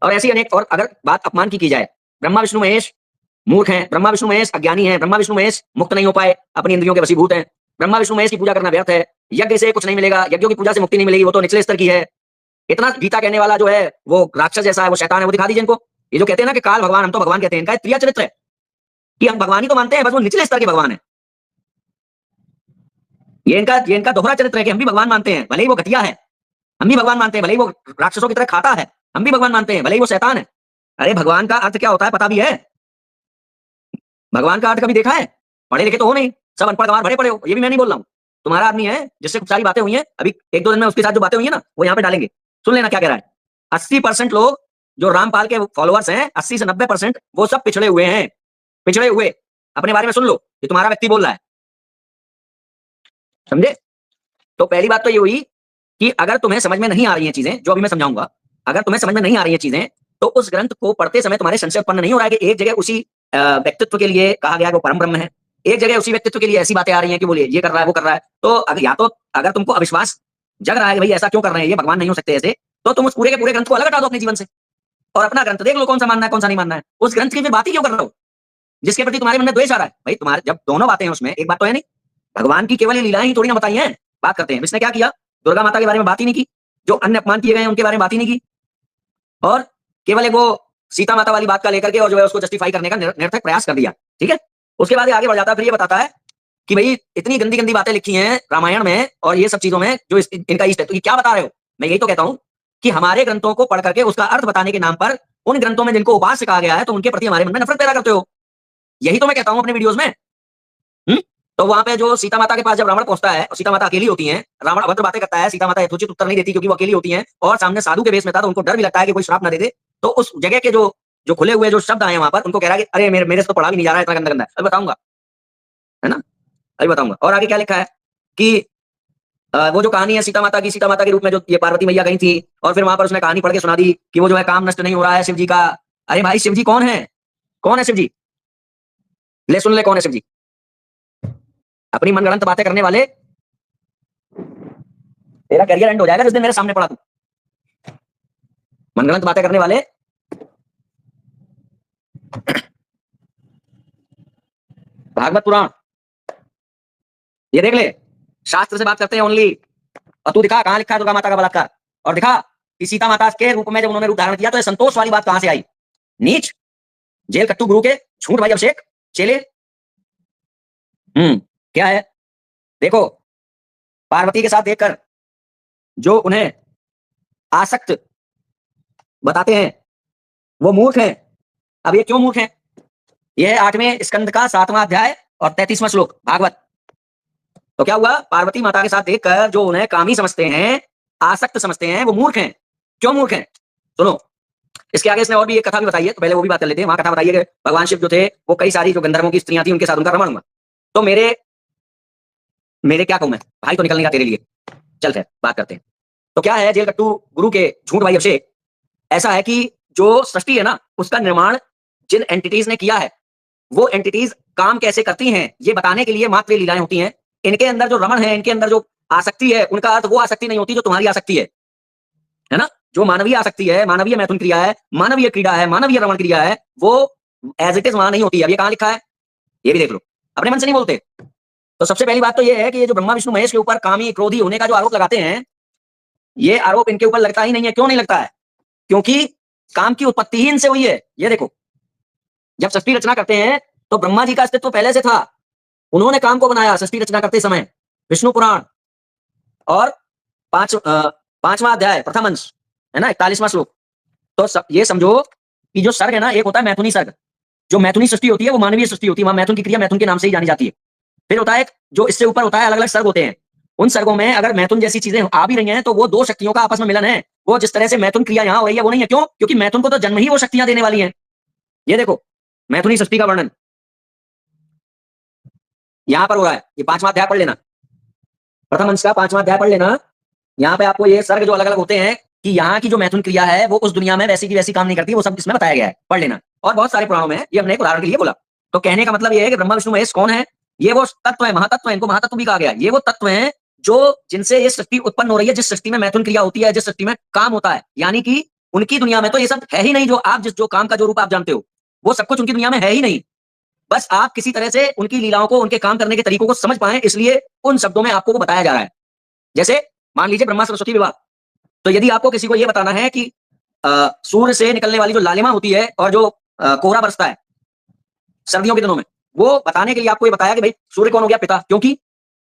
और ऐसी अनेक। और अगर बात अपमान की जाए, ब्रह्मा विष्णु महेश मूर्ख हैं, ब्रह्मा विष्णु महेश अज्ञानी हैं, ब्रह्मा विष्णु महेश मुक्त नहीं हो पाए, अपनी इंद्रियों के वशीभूत हैं, ब्रह्मा विष्णु महेश की पूजा करना व्यर्थ है, यज्ञ से कुछ नहीं मिलेगा, यज्ञों की पूजा से मुक्ति नहीं मिलेगी, वो तो निचले स्तर की है। इतना गीता कहने वाला जो है वो राक्षस जैसा है, वो शैतान है, वो दिखा दीजिए इनको। ये जो कहते हैं ना कि काल भगवान, हम तो भगवान कहते हैं, इनका त्रिया चरित्र है कि हम भगवान ही तो मानते हैं, बस वो निचले स्तर के भगवान है। ये इनका दोहरा चरित्र है कि हम भी भगवान मानते हैं, भले ही वो घटिया है, हम भी भगवान मानते हैं, भले ही वो राक्षसों की तरह खाता है, हम भी भगवान मानते हैं, भले ही वो शैतान है। अरे भगवान का अर्थ क्या होता है पता भी है? भगवान का अर्थ कभी देखा है? पढ़े लिखे तो हो नहीं, सब अनपढ़ गंवार भरे पड़े हो। ये भी मैं नहीं बोल रहा हूँ, तुम्हारा आदमी है जिससे खूब सारी बातें हुई हैं, अभी एक दो दिन में उसके साथ जो बातें हुई है ना वो यहाँ पे डालेंगे, सुन लेना क्या कह रहा है। 80% लोग जो रामपाल के फॉलोअर्स हैं, 80 से 90% वो सब पिछड़े हुए हैं, पिछड़े हुए। अपने बारे में सुन लो, ये तुम्हारा व्यक्ति बोल रहा है, समझे? तो पहली बात तो ये हुई कि अगर तुम्हें समझ में नहीं आ रही हैं चीजें जो अभी मैं समझाऊंगा, अगर तुम्हें समझ में नहीं आ रही हैं चीजें, तो उस ग्रंथ को पढ़ते समय तुम्हारे संशय उत्पन्न नहीं हो रहा है कि एक जगह उसी व्यक्तित्व के लिए कहा गया वो परम ब्रह्म है, एक जगह उसी व्यक्तित्व के लिए ऐसी बातें आ रही हैं कि वो ये कर रहा है वो कर रहा है। तो अगर या तो अगर तुमको अविश्वास जग रहा है कि भाई ऐसा क्यों कर रहे हैं, ये भगवान नहीं हो सकते ऐसे, तो तुम उस पूरे के पूरे ग्रंथ को अलग हटा दो अपने जीवन से और अपना ग्रंथ देख लो कौन सा मानना है कौन सा नहीं मानना है। उस ग्रंथ की फिर बात ही क्यों कर रहे हो जिसके प्रति तुम्हारे मन में द्वेष आ रहा है? भाई तुम्हारे जब दोनों बातें हैं उसमें, एक बात तो है नहीं, भगवान की केवल ये लीलाएं ही थोड़ी ना बताई हैं। बात करते हैं इसने क्या किया, दुर्गा माता के बारे में बात ही नहीं की, जो अन्य अपमान किए गए हैं उनके बारे में बात ही नहीं की, और केवल एक वो सीता माता वाली बात का लेकर के और जो है उसको जस्टिफाई करने का निरर्थक प्रयास कर दिया। ठीक है, उसके बाद आगे बढ़ जाता है, फिर ये बताता है कि भाई इतनी गंदी गंदी बातें लिखी हैं रामायण में और ये सब चीजों में जो इनका इष्ट है, तो ये क्या बता रहे हो? मैं यही तो कहता हूं कि हमारे ग्रंथों को पढ़ करके उसका अर्थ बताने के नाम पर उन ग्रंथों में जिनको उपास्य कहा गया है तो उनके प्रति हमारे मन में नफरत पैदा करते हो। यही तो मैं कहता हूं अपने वीडियोस में। तो वहां पे जो सीता माता के पास जब रावण पहुंचता है और सीता माता अकेली होती हैं, रावण अभद्र बातें करता है, सीता माता यथोचित उत्तर नहीं देती क्योंकि वो अकेली होती हैं और सामने साधु के वेश में था तो उनको डर भी लगता है कि कोई श्राप ना दे दे। तो उस जगह के जो जो खुले हुए जो शब्द आए वहां पर उनको कह रहा है कि अरे मेरे से तो पढ़ा भी नहीं जा रहा है, इतना गंदा गंदा है। अभी बताऊंगा, है ना, अभी बताऊंगा। और आगे क्या लिखा है कि वो जो कहानी है सीता माता के रूप में जो ये पार्वती मैया गई थी और फिर वहां पर उसने कहानी पढ़ के सुना दी कि वो जो है काम नष्ट नहीं हो रहा है शिव जी का। अरे भाई शिव जी कौन है? कौन है शिव जी? ले सुन ले कौन है शिव जी। अपनी मनगढ़ंत बातें करने वाले, तेरा करियर एंड हो जाएगा जिस दिन मेरे सामने पड़ा तू। मनगढ़ंत बातें करने वाले, भागवत पुराण ये देख ले, शास्त्र से बात करते हैं ओनली। और तू दिखा कहां लिखा है दुर्गा माता का बलात्कार, और दिखा कि सीता माता के रूप में जब उन्होंने रूप धारण किया तो ये संतोष वाली बात कहां से आई? नीच जेल कट्टू गुरु के झूठ भाई अभिषेक चेले। क्या है देखो, पार्वती के साथ देखकर जो उन्हें आसक्त बताते हैं वो मूर्ख हैं। अब ये क्यों मूर्ख हैं? यह 8वें स्कंद का 7वां अध्याय और 33वां श्लोक भागवत। तो क्या हुआ, पार्वती माता के साथ देखकर जो उन्हें कामी समझते हैं, आसक्त समझते हैं, वो मूर्ख हैं। क्यों मूर्ख हैं? सुनो, इसके आगे इसने और भी एक कथा भी बताई है, तो पहले वो भी बात कर लेते हैं। वहां कथा बताइए कि भगवान शिव जो थे वो कई सारी जो गंधर्वों की स्त्रियां थी उनके साथ उनका रमण हुआ। तो मेरे मेरे क्या कहूं मैं, भाई तो निकलने का तेरे लिए, चल फिर बात करते हैं। तो क्या है, जेल कट्टू गुरु के झूठ भाई अभिषेक, ऐसा है कि जो सृष्टि है ना उसका निर्माण जिन एंटिटीज ने किया है वो एंटिटीज काम कैसे करती हैं ये बताने के लिए मात्र लीलाएं होती हैं। इनके अंदर जो रमण है, इनके अंदर जो आसक्ति है, उनका अर्थ वो आसक्ति नहीं होती जो तुम्हारी आसक्ति है ना। जो मानवीय आसक्ति है, मानवीय मैथुन क्रिया है, मानवीय क्रीड़ा है, मानवीय रमण क्रिया है, वो एज इट इज वहां नहीं होती है। अब ये कहां लिखा है ये भी देख लो, अपने मन से नहीं बोलते। तो सबसे पहली बात तो ये है कि ये जो ब्रह्मा विष्णु महेश के ऊपर कामी क्रोधी होने का जो आरोप लगाते हैं, ये आरोप इनके ऊपर लगता ही नहीं है। क्यों नहीं लगता है? क्योंकि काम की उत्पत्ति ही इनसे हुई है। ये देखो, जब सृष्टि रचना करते हैं तो ब्रह्मा जी का अस्तित्व पहले से था, उन्होंने काम को बनाया सृष्टि रचना करते समय। विष्णु पुराण और 5वां अध्याय प्रथम अंश है ना, 41वां श्लोक। तो ये समझो कि जो सर्ग है ना, एक होता है मैथुनी सर्ग, जो मैथुनी सृष्टि होती है वो मानवीय सृष्टि होती है, वहां मैथुन की क्रिया मैथुन के नाम से ही जानी जाती है। फिर होता है जो इससे ऊपर होता है, अलग अलग सर्ग होते हैं। उन सर्गों में अगर मैथुन जैसी चीजें आ भी रही हैं तो वो दो शक्तियों का आपस में मिलन है। वो जिस तरह से मैथुन क्रिया यहाँ हो रही है वो नहीं है। क्यों? क्योंकि मैथुन को तो जन्म ही वो शक्तियां देने वाली हैं। ये देखो मैथुनी सृष्टि का वर्णन यहां पर हो रहा है। ये 5वां अध्याय पढ़ लेना, प्रथम अंश का 5वां अध्याय पढ़ लेना। यहाँ पे आपको ये सर्ग जो अलग अलग होते हैं कि यहाँ की जो मैथुन क्रिया है वो उस दुनिया में वैसी की वैसी काम नहीं करती, वो सब इसमें बताया गया है, पढ़ लेना। और बहुत सारे पुराणों में, ये हमने एक उदाहरण के लिए बोला। तो कहने का मतलब ये है कि ब्रह्मा विष्णु महेश कौन है? ये वो तत्व है, महातत्व है, इनको महातत्व भी कहा गया है। ये वो तत्व है जो जिनसे ये सृष्टि उत्पन्न हो रही है, जिस सृष्टि में मैथुन क्रिया होती है, जिस सृष्टि में काम होता है। यानी कि उनकी दुनिया में तो ये सब है ही नहीं, जो आप जिस जो काम का जो रूप आप जानते हो, वो सब कुछ उनकी दुनिया में है ही नहीं। बस आप किसी तरह से उनकी लीलाओं को, उनके काम करने के तरीकों को समझ पाएं, इसलिए उन शब्दों में आपको वो बताया जा रहा है। जैसे मान लीजिए ब्रह्मा सरस्वती विवाह, तो यदि आपको किसी को ये बताना है कि सूर्य से निकलने वाली जो लालिमा होती है और जो कोहरा बरसता है सर्दियों के दिनों में, वो बताने के लिए आपको ये बताया कि भाई सूर्य कौन हो गया? पिता, क्योंकि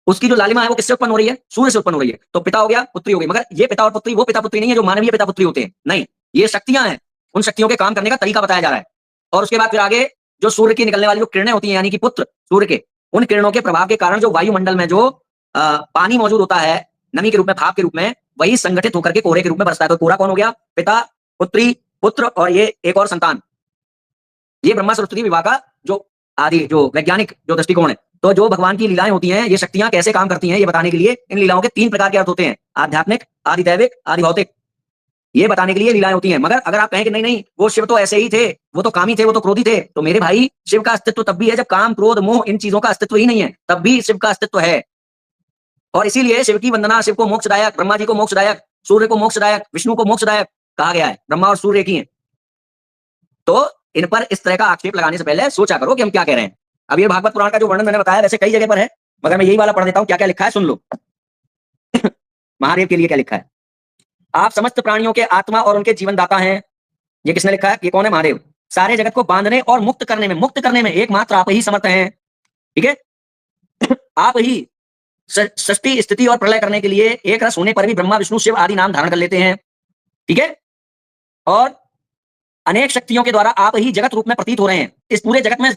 उसकी जो लालिमा है वो किससे उत्पन्न हो रही है? सूर्य से उत्पन्न हो रही है। तो पिता हो गया, पुत्री हो गई। मगर ये पिता और पुत्री वो पिता पुत्री नहीं है जो मानवीय पिता पुत्री होते हैं, नहीं, ये शक्तियां हैं। उन शक्तियों के काम करने का तरीका बताया जा रहा है। और उसके बाद फिर आगे जो सूर्य की निकलने वाली जो किरणें होती हैं, यानी कि पुत्र सूर्य के, उन किरणों के प्रभाव के कारण जो वायुमंडल में जो पानी मौजूद होता है नमी के रूप में, भाप के रूप में, वही संगठित होकर के कोहरे के रूप में बरसता है। तो कोहरा कौन हो गया? पिता, पुत्री, पुत्र और ये एक और संतान। ये ब्रह्मा सरस्वती विवाह का जो आदि जो वैज्ञानिक जो दृष्टिकोण है। तो जो भगवान की लीलाएं होती हैं, ये शक्तियां कैसे काम करती हैं, ये बताने के लिए इन लीलाओं के 3 प्रकार के अर्थ होते हैं: आध्यात्मिक, आदि दैविक, आदि भौतिक। ये बताने के लिए लीलाएं होती हैं। मगर अगर आप कहें कि नहीं नहीं वो शिव तो ऐसे ही थे, वो तो कामी थे, वो तो क्रोधी थे, तो मेरे भाई शिव का अस्तित्व तब भी है जब काम, क्रोध, मोह इन चीजों का अस्तित्व ही नहीं है, तब भी शिव का अस्तित्व है। और इसीलिए शिव की वंदना, शिव को मोक्षदायक, ब्रह्मा जी को मोक्षदायक, सूर्य को मोक्षदायक, विष्णु को मोक्षदायक कहा गया है। ब्रह्मा और सूर्य एक ही हैं। तो इन पर इस तरह का आक्षेप लगाने से पहले सोचा करो कि हम क्या कह रहे हैं। अब ये भागवत पुराण का जो वर्णन मैंने बताया वैसे कई जगह पर है, मगर मैं यही वाला पढ़ देता हूं, क्या क्या लिखा है सुन लो। महादेव के लिए क्या लिखा है? आप समस्त प्राणियों के आत्मा और उनके जीवन दाता हैं। ये किसने लिखा है? ये कौन है? महादेव। सारे जगत को बांधने और मुक्त करने में एकमात्र आप ही समर्थ हैं। ठीक है? आप ही सृष्टि, स्थिति और प्रलय करने के लिए एक रस होने पर भी ब्रह्मा, विष्णु, शिव आदि नाम धारण कर लेते हैं। ठीक है? और अनेक शक्तियों के द्वारा आप ही जगत रूप में प्रतीत हो रहे हैं। इस पूरे जगत में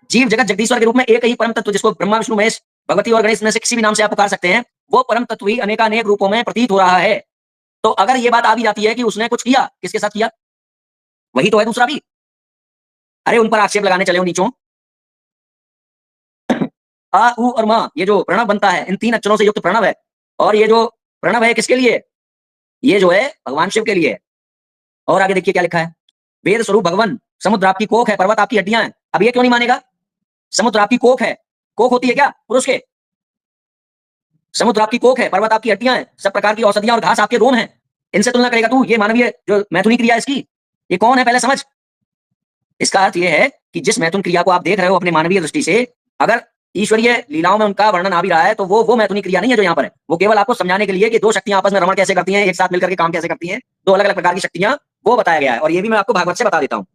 जीव जगत जगदीश्वर के रूप में एक ही परम तत्व, जिसको ब्रह्मा, विष्णु, महेश, भगवती और गणेश में से किसी भी नाम से आप पुकार सकते हैं, वो परम तत्व ही अनेकानेक रूपों में प्रतीत हो रहा है। तो अगर ये बात आ भी जाती है कि उसने कुछ किया, किसके साथ किया? वही तो है दूसरा भी। अरे उन पर आक्षेप लगाने चले हो नीचों। आ, उ और मा, ये जो प्रणव बनता है, इन 3 अक्षरों से युक्त प्रणव है। और ये जो प्रणव है किसके लिए? ये जो है भगवान शिव के लिए। और आगे देखिए क्या लिखा है। वेद स्वरूप भगवान, समुद्र आपकी कोख है, पर्वत आपकी हड्डियां हैं। अब ये क्यों नहीं मानेगा? समुद्र आपकी कोख है। कोख होती है क्या पुरुष के? समुद्र आपकी कोख है, पर्वत आपकी हड्डियां हैं, सब प्रकार की औषधियां और घास आपके रोम हैं। इनसे तुलना करेगा तू? ये मानवीय जो मैथुनी क्रिया इसकी, ये कौन है पहले समझ। इसका अर्थ यह है कि जिस मैथुन क्रिया को आप देख रहे हो अपने मानवीय दृष्टि से, अगर ईश्वरीय लीलाओं में उनका वर्णन आ भी रहा है, तो वो मैथुनी क्रिया नहीं है जो यहाँ पर है। वो केवल आपको समझाने के लिए कि 2 शक्तियां आपस में रमण कैसे करती हैं, एक साथ मिलकर के काम कैसे करती हैं, 2 अलग अलग प्रकार की शक्तियां, वो बताया गया है। और ये भी मैं आपको भागवत से बता देता हूँ,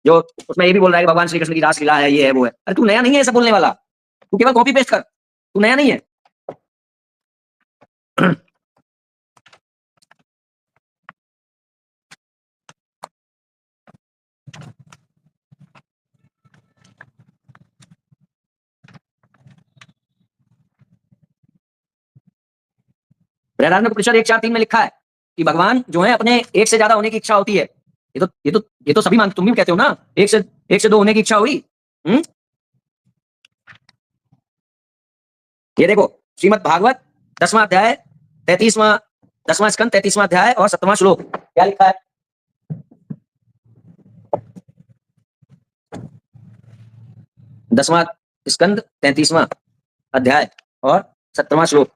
जो उसमें ये भी बोल रहा है कि भगवान श्री कृष्ण की रास लीला है, ये है, वो है। अरे तू नया नहीं है ऐसा बोलने वाला, तू केवल कॉपी पेस्ट कर, तू नया नहीं है। बृहदारण्यक उपनिषद 1:4-3 में लिखा है कि भगवान जो है अपने एक से ज्यादा होने की इच्छा होती है। ये तो सभी मानते, तुम भी कहते हो ना, एक से 2 होने की इच्छा हुई। हम्म? ये देखो श्रीमद् भागवत 10वां अध्याय 33वां 10वां स्कंद 33वां अध्याय और 7वां श्लोक, क्या लिखा है? 10वां स्कंद 33वां अध्याय और 7वां श्लोक।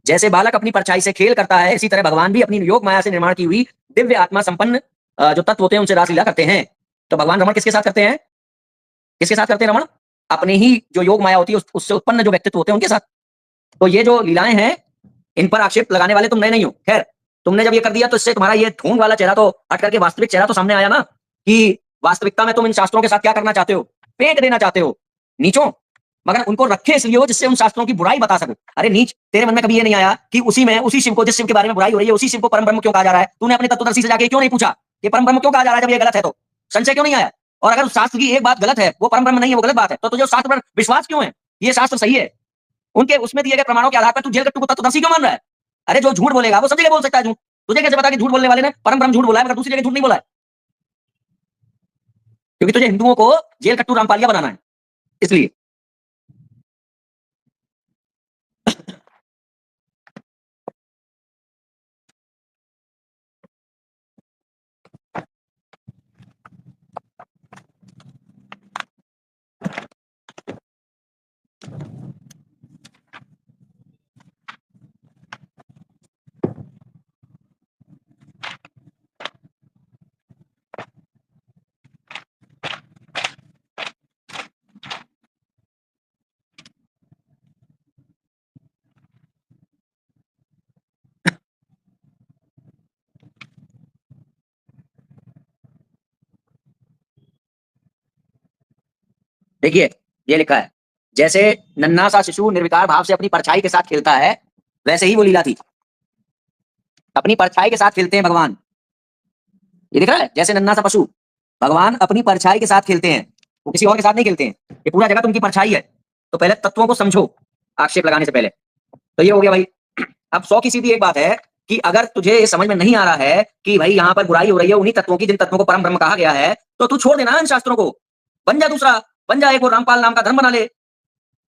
जैसे बालक अपनी परछाई से खेल करता है, इसी तरह भगवान भी अपनी योग माया से निर्माण की हुई दिव्य आत्मा संपन्न जो तत्व होते हैं उनसे रासलीला करते हैं। तो भगवान रमण किसके साथ करते हैं? किसके साथ करते हैं रमण? अपने ही जो योग माया होती है उससे उत्पन्न जो व्यक्तित्व होते हैं उनके साथ। तो ये जो लीलाएं हैं, इन पर आक्षेप लगाने वाले तुम नए नहीं हो। खैर, तुमने जब ये कर दिया तो इससे तुम्हारा ये ढोंग वाला चेहरा तो हट करके वास्तविक चेहरा तो सामने आया ना, कि वास्तविकता में तुम इन शास्त्रों के साथ क्या करना चाहते हो? फेंक देना चाहते हो नीचों। मगर उनको रखे इसलिए हो जिससे उन शास्त्रों की बुराई बता सको। अरे नीच, तेरे मन में कभी ये नहीं आया कि उसी शिव को, जिस शिव के बारे में बुराई हो रही है, उसी शिव को परम ब्रह्म क्यों कहा जा रहा है? तूने अपने तत्वदर्शी से जाके क्यों नहीं पूछा ये परम ब्रह्म क्यों कहा जा रहा है? जब ये गलत है तो संशय क्यों नहीं आया? और अगर उस शास्त्र की एक बात गलत है, वो परम ब्रह्म नहीं है, वो गलत बात है, तो तुझे उस शास्त्र पर विश्वास क्यों है? ये शास्त्र सही है, उनके उसमें दिए गए प्रमाणों के आधार पर तू जेल कट्टू को तत्वदर्शी क्यों मान रहा है? अरे जो झूठ बोलेगा वो सब जगह बोल सकता है झूठ। तुझे कैसे पता कि झूठ बोलने वाले ने परम ब्रह्म झूठ बोला है मगर दूसरी जगह झूठ नहीं बोला है? क्योंकि तुझे हिंदुओं को जेल कट्टू रामपालिया बनाना है, इसलिए। देखिए ये लिखा है, जैसे नन्हा सा शिशु निर्विकार भाव से अपनी परछाई के साथ खेलता है, वैसे ही वो लीला थी। अपनी परछाई के साथ खेलते हैं भगवान। ये दिख रहा है, जैसे नन्हा सा पशु, भगवान अपनी परछाई के साथ खेलते हैं, वो किसी और के साथ नहीं खेलते हैं। ये पूरा जगत उनकी परछाई है। तो पहले तत्वों को समझो आक्षेप लगाने से पहले। तो ये हो गया भाई। अब 100 की सीधी एक बात है कि अगर तुझे ये समझ में नहीं आ रहा है कि भाई यहाँ पर बुराई हो रही है उन्हीं तत्वों की जिन तत्वों को परम ब्रह्म कहा गया है, तो तू छोड़ देना इन शास्त्रों को, बन जा दूसरा, बन जा एक वो रामपाल नाम का धर्म बना ले।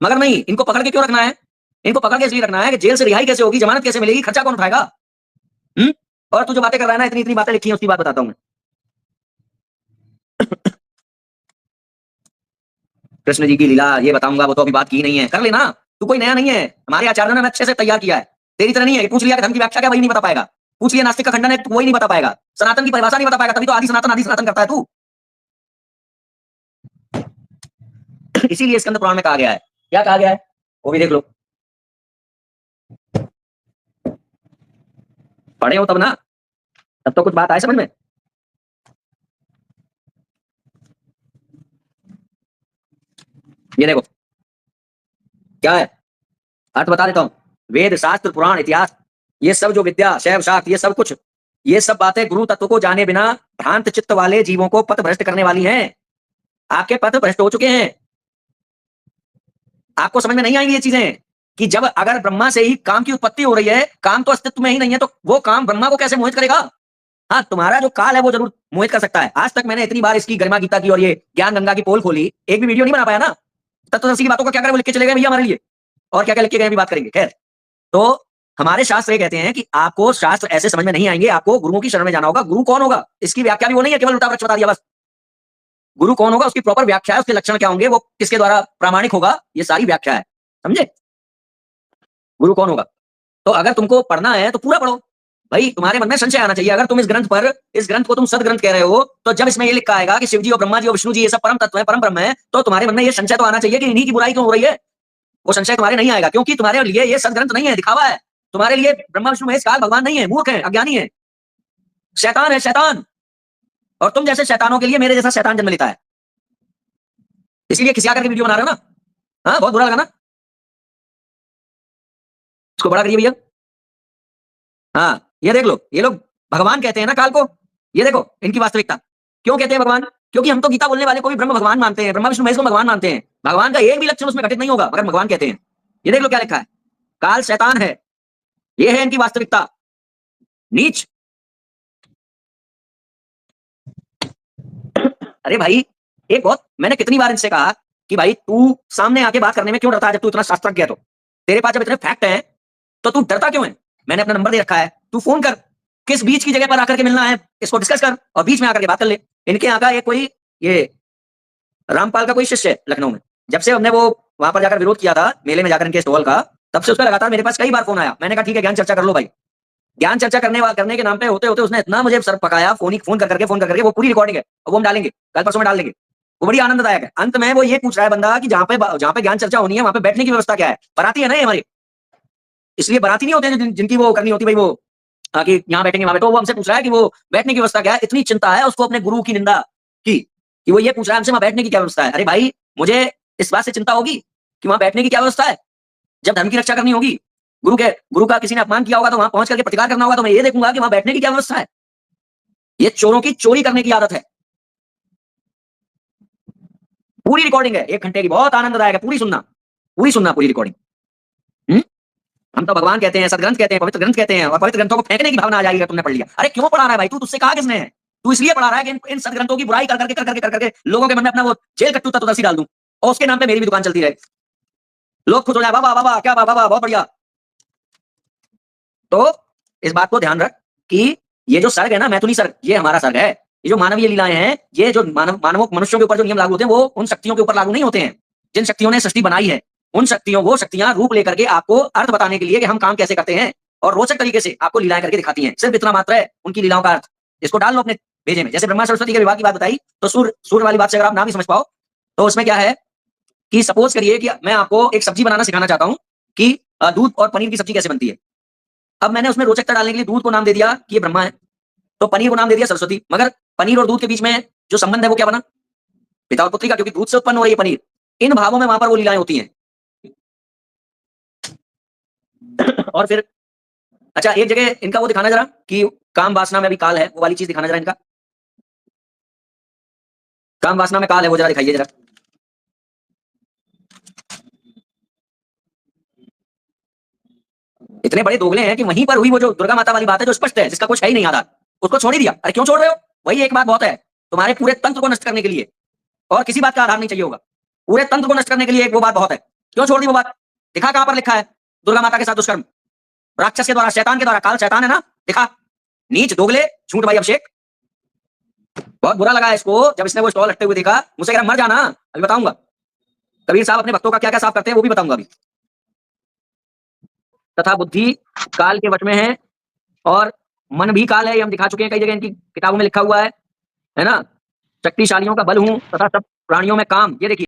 मगर नहीं, इनको पकड़ के क्यों रखना है? इनको पकड़ के इसलिए रखना है कि जेल से रिहाई कैसे होगी, जमानत कैसे मिलेगी, खर्चा कौन उठाएगा? और तू जो बातें कर रहा है ना, इतनी इतनी बातें लिखी हैं, उसकी बात बताता हूं मैं। कृष्ण जी की लीला ये बताऊंगा, वो तो अभी बात की नहीं है, कर लेना। तू कोई नया नहीं है, हमारे आचार्यों ने अच्छे से तैयार किया है। तेरी तरह नहीं है, पूछ लिया कि धर्म की व्याख्या क्या, वही नहीं बता पाएगा। पूछ लिया नास्तिक का खंडन है, तू वही नहीं बता पाएगा। सनातन की परिभाषा नहीं बता पाएगा, तभी तो आदि सनातन करता है तू। इसीलिए स्कंद पुराण में कहा गया है, क्या कहा गया है वो भी देख लो, पढ़े हो तब ना, तब तो कुछ बात आए समझ में। ये देखो क्या है, अर्थ बता देता हूं। वेद शास्त्र पुराण इतिहास, ये सब जो विद्या शैव शास्त्र, ये सब कुछ, ये सब बातें गुरु तत्व को जाने बिना भ्रांत चित्त वाले जीवों को पथ भ्रष्ट करने वाली हैं। आपके पथ भ्रष्ट हो चुके हैं, आपको समझ में नहीं आएंगी ये चीजें कि जब अगर ब्रह्मा से ही काम की उत्पत्ति हो रही है, काम तो अस्तित्व में ही नहीं है, तो वो काम ब्रह्मा को कैसे मोहित करेगा? हाँ, तुम्हारा जो काल है वो जरूर मोहित कर सकता है। आज तक मैंने इतनी बार इसकी गरिमा गीता की और ये ज्ञान गंगा की पोल खोली, एक भी वीडियो नहीं बना पाया ना। तत्वदर्शी की बातों का क्या करें, वो लिख के चले गए भैया हमारे लिए, और क्या क्या लिख के गए भी बात करेंगे। खैर, तो हमारे शास्त्र ये कहते हैं कि आपको शास्त्र ऐसे समझ में नहीं आएंगे, आपको गुरुओं की शरण में जाना होगा। गुरु कौन होगा, इसकी व्याख्या भी वो नहीं है केवल उल्टा वृक्ष बता दिया बस। गुरु कौन होगा, उसकी प्रॉपर व्याख्या है, उसके लक्षण क्या होंगे, वो किसके द्वारा प्रामाणिक होगा, ये सारी व्याख्या है, समझे? गुरु कौन होगा। तो अगर तुमको पढ़ना है तो पूरा पढ़ो भाई, तुम्हारे मन में संशय आना चाहिए। अगर तुम इस ग्रंथ पर, इस ग्रंथ को तुम सदग्रंथ कह रहे हो, तो जब इसमें ये लिखा आएगा कि शिव जी और ब्रह्मा जी और विष्णु जी ये सब परम तत्व है, परम ब्रह्म है, तो तुम्हारे मन में ये संशय तो आना चाहिए कि इन्हीं की बुराई क्यों हो रही है। वो संशय तुम्हारे नहीं आएगा, क्योंकि तुम्हारे लिए ये सदग्रंथ नहीं है, दिखावा है। तुम्हारे लिए ब्रह्मा विष्णु महेश काल भगवान नहीं है, मूर्ख है, अज्ञानी है, शैतान है, शैतान। और तुम जैसे शैतानों के लिए मेरे जैसा शैतान जन्म लेता है, इसलिए खिसिया करके वीडियो बना रहे हो ना। हाँ, बहुत बुरा लगा ना, इसको बड़ा करिए भैया। हाँ, ये देख लो, ये लोग भगवान कहते हैं ना काल को, ये देखो इनकी वास्तविकता। क्यों कहते हैं भगवान? क्योंकि हम तो गीता बोलने वाले को भी ब्रह्म भगवान मानते हैं, ब्रह्मा विष्णु महेश को भगवान मानते हैं। भगवान का एक भी लक्षण उसमें घटित नहीं होगा, मगर भगवान कहते हैं। ये देख लो क्या लिखा है, काल शैतान है, ये है इनकी वास्तविकता। नीच। अरे भाई, एक बहुत मैंने कितनी बार इनसे कहा कि भाई तू सामने आके बात करने में क्यों डरता है, जब तू इतना शास्त्रज्ञ है तो तेरे पास जब इतने फैक्ट हैं तो तू डरता क्यों है? मैंने अपना नंबर दे रखा है, तू फोन कर, किस बीच की जगह पर आकर के मिलना है इसको डिस्कस कर, और बीच में आकर के बात कर ले। इनके यहाँ का एक कोई ये रामपाल का कोई शिष्य है लखनऊ में, जब से हमने वो वहां पर जाकर विरोध किया था मेले में जाकर इनके स्टॉल का, तब से उसका लगातार मेरे पास कई बार फोन आया। मैंने कहा ठीक है, ज्ञान चर्चा कर लो भाई। ज्ञान चर्चा करने के नाम पे होते होते उसने इतना मुझे सर पकाया, फोन कर करके। वो पूरी रिकॉर्डिंग है, वो हम डालेंगे, कल परसों में डाल देंगे। वो बड़ी आनंददायक है। अंत में वो ये पूछ रहा है बंदा कि जहाँ पे ज्ञान चर्चा होनी है वहां पे बैठने की व्यवस्था क्या है। बराती है ना ये हमारी, इसलिए बराती नहीं होते हैं जिनकी वो करनी होती भाई, वो कि यहाँ बैठेंगे वहां पे। तो वो हमसे पूछ रहा है कि वो बैठने की व्यवस्था क्या है। इतनी चिंता है उसको अपने गुरु की निंदा की कि वो ये पूछ रहा है हमसे वहां बैठने की क्या व्यवस्था है। अरे भाई, मुझे इस बात से चिंता होगी कि वहां बैठने की क्या व्यवस्था है। जब धर्म की रक्षा करनी होगी, गुरु का किसी ने अपमान किया होगा तो वहां पहुंच करके प्रतिकार करना होगा, तो मैं ये देखूंगा कि वहां बैठने की क्या व्यवस्था है। ये चोरों की चोरी करने की आदत है। पूरी रिकॉर्डिंग है 1 घंटे की, बहुत आनंददायक है, पूरी सुनना पूरी रिकॉर्डिंग। हम तो भगवान कहते हैं, सदग्रंथ कहते हैं, पवित्र ग्रंथ कहते हैं, और पवित्र ग्रंथों को फेंकने की भावना आ जाएगी तुमने पढ़ लिया। अरे क्यों पढ़ा रहा है भाई तू, तुझसे कहा किसने है? तू इसलिए पढ़ा रहा है कि इन सदग्रंथों की बुराई कर करके लोगों के मन में अपना वो जेल कट्टू तत्वदर्शी डाल दूं, और उसके नाम पे मेरी भी दुकान चलती रहे, लोग खुश हो जाए, बाबा बाबा क्या बाबा, बहुत बढ़िया। तो इस बात को ध्यान रख कि ये जो सर्ग है ना, मैथुनी सर्ग, ये हमारा सर्ग है। ये जो मानवीय लीलाएं हैं, ये जो मानवों मनुष्यों के ऊपर जो नियम लागू होते हैं, वो उन शक्तियों के ऊपर लागू नहीं होते हैं जिन शक्तियों ने सृष्टि बनाई है। उन शक्तियों, वो शक्तियां रूप लेकर के आपको अर्थ बताने के लिए कि हम काम कैसे करते हैं, और रोचक तरीके से आपको लीलाएं करके दिखाती हैं। सिर्फ इतना मात्र है उनकी लीलाओं का अर्थ। इसको डाल लो अपने भेजे में। जैसे ब्रह्मा सरस्वती के विवाह की बात बताई, तो सूर्य वाली बात से अगर आप ना भी समझ पाओ, तो उसमें क्या है कि सपोज करिए कि मैं आपको एक सब्जी बनाना सिखाना चाहता हूं कि दूध और पनीर की सब्जी कैसे बनती है। अब मैंने उसमें रोचकता डालने के लिए दूध को नाम दे दिया कि ये ब्रह्मा है, तो पनीर को नाम दे दिया सरस्वती। मगर पनीर और दूध के बीच में जो संबंध है वो क्या बना? पिता और पुत्री का, क्योंकि दूध से उत्पन्न हो रही है पनीर। इन भावों में वहां पर वो लीलाएं होती हैं। और फिर अच्छा, एक जगह इनका वो दिखाना जरा कि काम वासना में भी काल है, वो वाली चीज दिखाना जरा इनका। काम वासना में काल है, वो जरा दिखाइए जरा। इतने बड़े दोगले हैं कि वहीं पर हुई वो जो दुर्गा माता वाली बात है जो स्पष्ट है, जिसका कुछ है ही नहीं आधार, उसको छोड़ ही दिया। अरे क्यों छोड़ रहे हो? वही एक बात बहुत है, तुम्हारे पूरे तंत्र को नष्ट करने के लिए, और किसी बात का आधार नहीं चाहिए होगा, पूरे तंत्र को नष्ट करने के लिए एक वो बात बहुत है। क्यों छोड़ दी वो बात? दिखा कहां पर लिखा है दुर्गा माता के साथ दुष्कर्म? राक्षस के द्वारा, शैतान के द्वारा। काल शैतान है ना, दिखा। नीच दोगले झूठ भाई अभिषेक। बहुत बुरा लगा इसको जब इसने वो स्टॉल हटते हुए देखा, मुझसे कह रहा मर जाना, अभी बताऊंगा। कबीर साहब अपने भक्तों का क्या क्या साफ करते हैं वो भी बताऊंगा अभी। तथा बुद्धि काल के वश में है, और मन भी काल है, ये हम दिखा चुके हैं, कई जगह इनकी किताबों में लिखा हुआ है ना। शक्तिशालियों का बल हूं तथा सब प्राणियों में काम, ये देखिए।